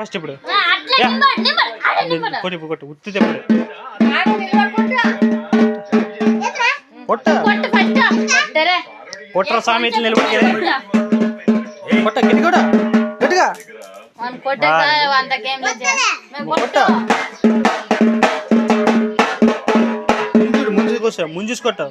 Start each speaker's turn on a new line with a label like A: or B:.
A: first ఇప్పుడు కొట్టు కొట్టు ఉత్తి కొట్ట కొట్టరా స్వామి ఇట్లా నిలబడి కొట్ట గట్టి కూడా గట్టిగా ముంజుకొస్తా ముంజుకొట్ట